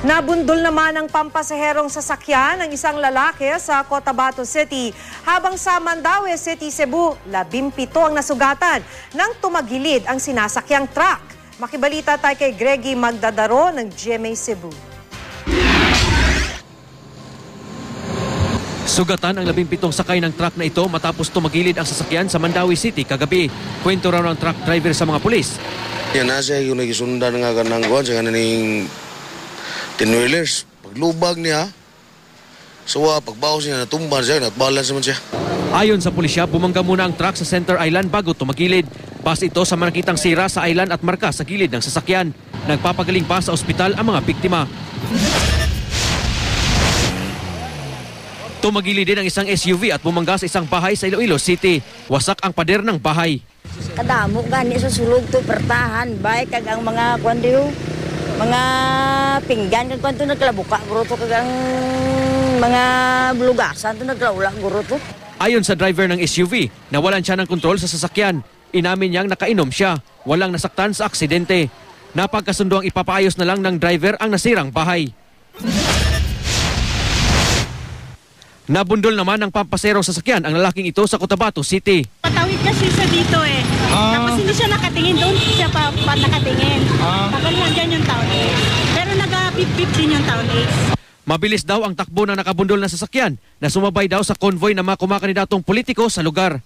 Nabundol naman ng pampasaherong sasakyan ng isang lalaki sa Cotabato City. Habang sa Mandaue City, Cebu, 17 ang nasugatan nang tumagilid ang sinasakyang truck. Makibalita tayo kay Greggy Magdadaro ng GMA Cebu. Sugatan ang 17 sakay ng truck na ito matapos tumagilid ang sasakyan sa Mandaue City kagabi. Kwento raw ng truck driver sa mga pulis. Yan na siya yung nagisundan nga kanang kuhan sa kananing 10-wheelers. Paglubag niya, sawa, pagbawas niya, natumban siya, natbalance naman siya. Ayon sa pulisya, bumangga muna ang truck sa Center Island bago tumagilid. Base ito sa manakitang sira sa island at marka sa gilid ng sasakyan. Nagpapagaling pa sa ospital ang mga biktima. Tumagilid din ang isang SUV at bumangga sa isang bahay sa Iloilo City. Wasak ang pader ng bahay. Kadamo gani sa sulod to pertahan, bay kag ang mga kwandiyo. Mga pinggan kag kwanto naglabuka guro to kag ang mga blugasan to naglaula guro to. Ayon sa driver ng SUV, nawalan siya ng kontrol sa sasakyan. Inamin niyang nakainom siya. Walang nasaktan sa aksidente. Napagkasundo ang ipapaayos na lang ng driver ang nasirang bahay. Nabundol naman ng pampaserong sasakyan ang lalaking ito sa Cotabato City. Patawid kasi siya dito eh. Tapos hindi siya nakatingin doon, siya pa nakatingin. Takal lang dyan yung town age. Pero nag-pip-pip din yung town age. Mabilis daw ang takbo ng nakabundol na sasakyan na sumabay daw sa convoy ng mga kumakandidatong politiko sa lugar.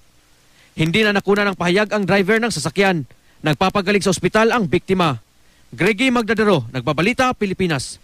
Hindi na nakuna ng pahayag ang driver ng sasakyan. Nagpapagaling sa ospital ang biktima. Greggy Magdadaro, Nagbabalita, Pilipinas.